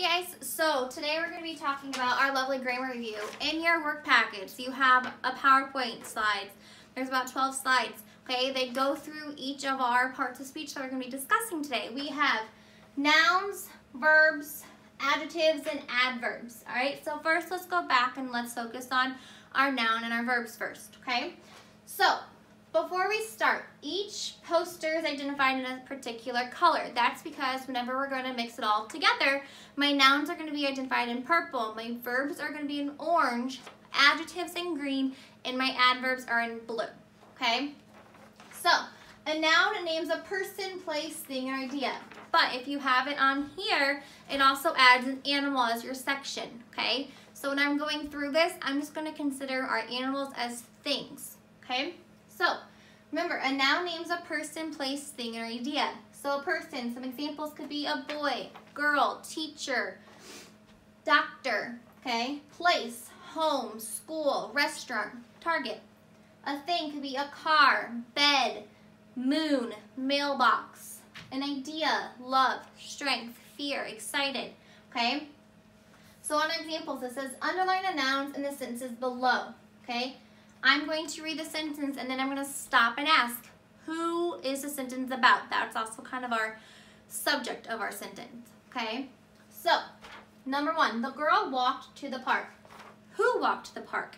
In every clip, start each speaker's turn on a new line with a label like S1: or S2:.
S1: guys, so today we're going to be talking about our lovely grammar review. In your work package, you have a PowerPoint slides. There's about 12 slides, okay? They go through each of our parts of speech that we're going to be discussing today. We have nouns, verbs, adjectives, and adverbs, all right? So first, let's go back and let's focus on our noun and our verbs first, okay? So before we start, each poster is identified in a particular color. That's because whenever we're going to mix it all together, my nouns are going to be identified in purple, my verbs are going to be in orange, adjectives in green, and my adverbs are in blue, okay? So, a noun names a person, place, thing, or idea. But if you have it on here, it also adds an animal as your section, okay? So when I'm going through this, I'm just going to consider our animals as things, okay? So, remember, a noun names a person, place, thing, or idea. So a person, some examples could be a boy, girl, teacher, doctor, okay? Place, home, school, restaurant, Target. A thing could be a car, bed, moon, mailbox. An idea, love, strength, fear, excited, okay? So on examples, it says underline the nouns in the sentences below, okay? I'm going to read the sentence and then I'm going to stop and ask, who is the sentence about? That's also kind of our subject of our sentence, okay? So, number one, the girl walked to the park. Who walked to the park?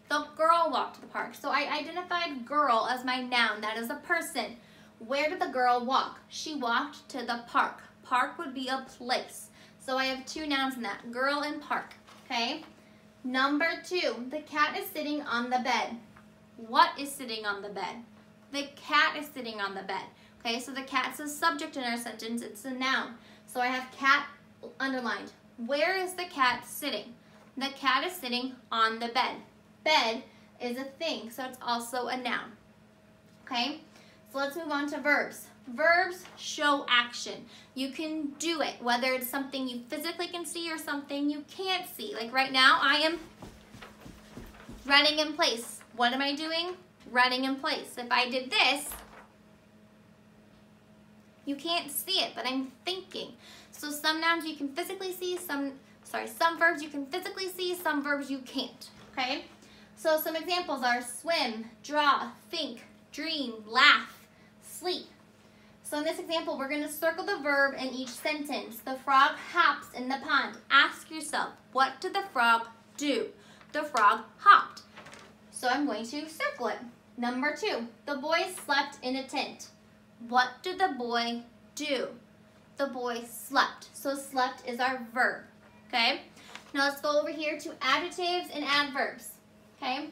S1: The girl walked to the park. So I identified girl as my noun. That is a person. Where did the girl walk? She walked to the park. Park would be a place. So I have two nouns in that, girl and park, okay? Number two, the cat is sitting on the bed. What is sitting on the bed? The cat is sitting on the bed. Okay, so the cat's a subject in our sentence. It's a noun. So I have cat underlined. Where is the cat sitting? The cat is sitting on the bed. Bed is a thing, so it's also a noun. Okay, so let's move on to verbs. Verbs show action. You can do it, whether it's something you physically can see or something you can't see. Like right now, I am running in place. What am I doing? Running in place. If I did this, you can't see it, but I'm thinking. So some nouns you can physically see, some verbs you can physically see, some verbs you can't, okay? So some examples are swim, draw, think, dream, laugh, sleep. So in this example, we're going to circle the verb in each sentence. The frog hops in the pond. Ask yourself, what did the frog do? The frog hopped. So I'm going to circle it. Number two, the boy slept in a tent. What did the boy do? The boy slept. So slept is our verb, okay? Now let's go over here to adjectives and adverbs, okay?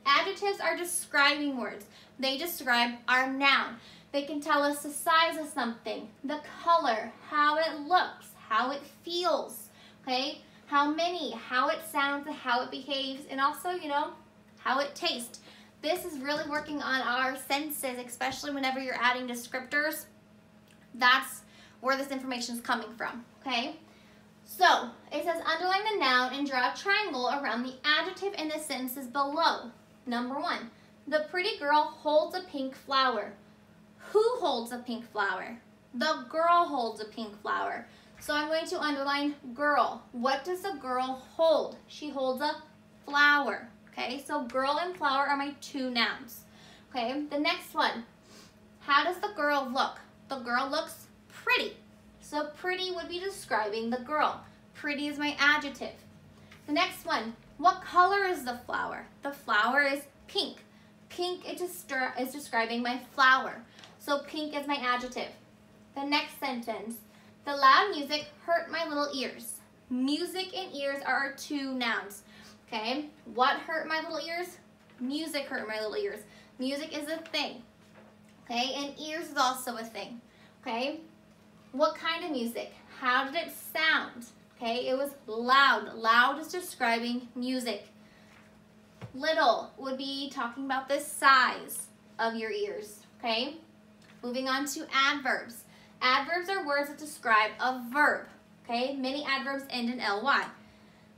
S1: Adjectives are describing words. They describe our noun. They can tell us the size of something, the color, how it looks, how it feels, okay? How many, how it sounds, how it behaves, and also, you know, how it tastes. This is really working on our senses, especially whenever you're adding descriptors. That's where this information is coming from, okay? So, it says underline the noun and draw a triangle around the adjective in the sentences below. Number one, the pretty girl holds a pink flower. Who holds a pink flower? The girl holds a pink flower. So I'm going to underline girl. What does the girl hold? She holds a flower. Okay, so girl and flower are my two nouns. Okay, the next one. How does the girl look? The girl looks pretty. So pretty would be describing the girl. Pretty is my adjective. The next one. What color is the flower? The flower is pink. Pink is describing my flower. So pink is my adjective. The next sentence, the loud music hurt my little ears. Music and ears are our two nouns, okay? What hurt my little ears? Music hurt my little ears. Music is a thing, okay? And ears is also a thing, okay? What kind of music? How did it sound? Okay, it was loud. Loud is describing music. Little would be talking about the size of your ears, okay? Moving on to adverbs. Adverbs are words that describe a verb, okay? Many adverbs end in ly.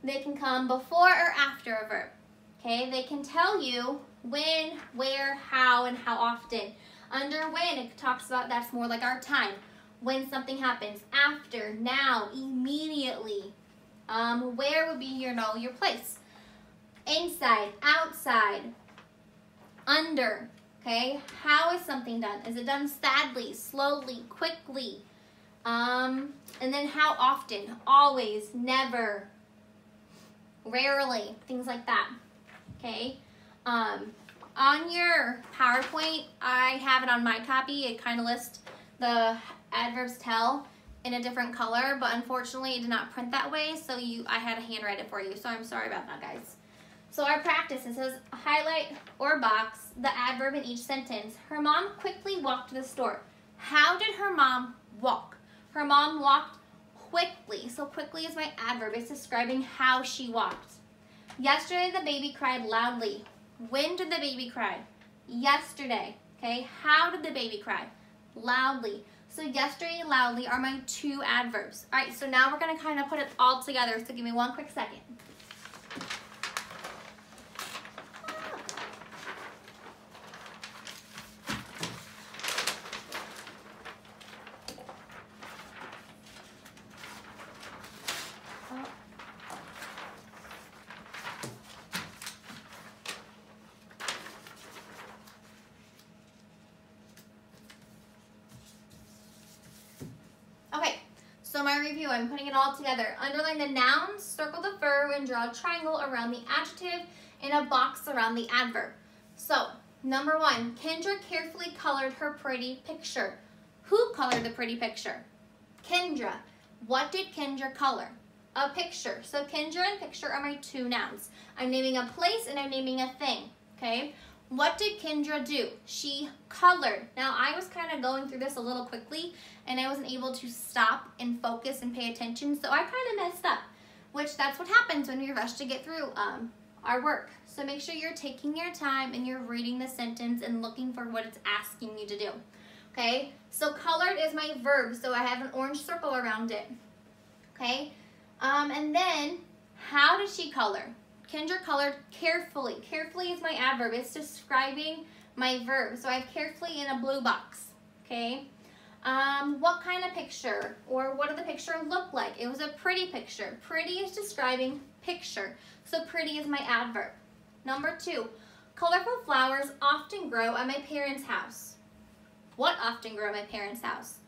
S1: They can come before or after a verb, okay? They can tell you when, where, how, and how often. Under when, it talks about that's more like our time. When something happens. After, now, immediately, Where would be your place. Inside, outside, under, okay? How is something done? Is it done sadly, slowly, quickly? And then how often? Always, never, rarely, things like that, okay? On your PowerPoint, I have it on my copy. It kind of lists the adverbs tell in a different color, but unfortunately it did not print that way, so I had to handwrite it for you, so I'm sorry about that, guys. So our practice, it says highlight or box the adverb in each sentence. Her mom quickly walked to the store. How did her mom walk? Her mom walked quickly. So quickly is my adverb. It's describing how she walked. Yesterday the baby cried loudly. When did the baby cry? Yesterday. Okay, how did the baby cry? Loudly. So yesterday and loudly are my two adverbs. All right, so now we're going to kind of put it all together. So give me one quick second. Okay, so my review, I'm putting it all together. Underline the nouns, circle the verb, and draw a triangle around the adjective and a box around the adverb. So, number one, Kendra carefully colored her pretty picture. Who colored the pretty picture? Kendra. What did Kendra color? A picture. So Kendra and picture are my two nouns. I'm naming a place and I'm naming a thing, okay? What did Kendra do? She colored. Now, I was kind of going through this a little quickly, and I wasn't able to stop and focus and pay attention, so I kind of messed up, which that's what happens when we rush to get through our work. So make sure you're taking your time and you're reading the sentence and looking for what it's asking you to do, okay? So colored is my verb, so I have an orange circle around it, okay? And then, how did she color? Kendra colored carefully. Carefully is my adverb. It's describing my verb. So I have carefully in a blue box, okay? What kind of picture, or what did the picture look like? It was a pretty picture. Pretty is describing picture. So pretty is my adverb. Number two, colorful flowers often grow at my parents' house. What often grow at my parents' house?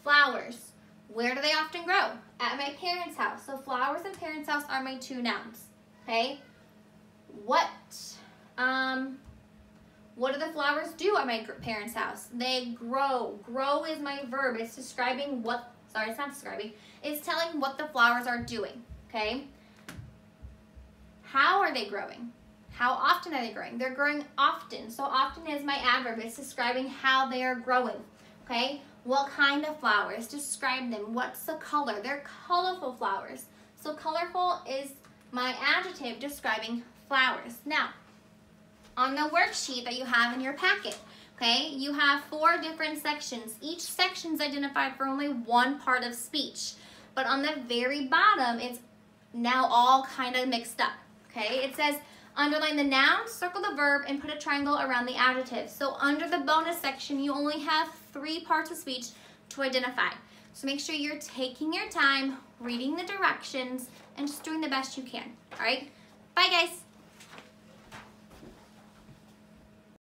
S1: Flowers. Where do they often grow? At my parents' house. So flowers and parents' house are my two nouns. Okay, what do the flowers do at my parents' house? They grow. Grow is my verb. It's describing what, sorry, it's not describing. It's telling what the flowers are doing, okay? How are they growing? How often are they growing? They're growing often. So often is my adverb. It's describing how they are growing, okay? What kind of flowers? Describe them. What's the color? They're colorful flowers. So colorful is my adjective describing flowers. Now, on the worksheet that you have in your packet, okay, you have 4 different sections. Each section is identified for only one part of speech. But on the very bottom, it's now all kind of mixed up, okay? It says, underline the noun, circle the verb, and put a triangle around the adjective. So under the bonus section, you only have 3 parts of speech to identify. So make sure you're taking your time, reading the directions, and just doing the best you can. All right? Bye, guys.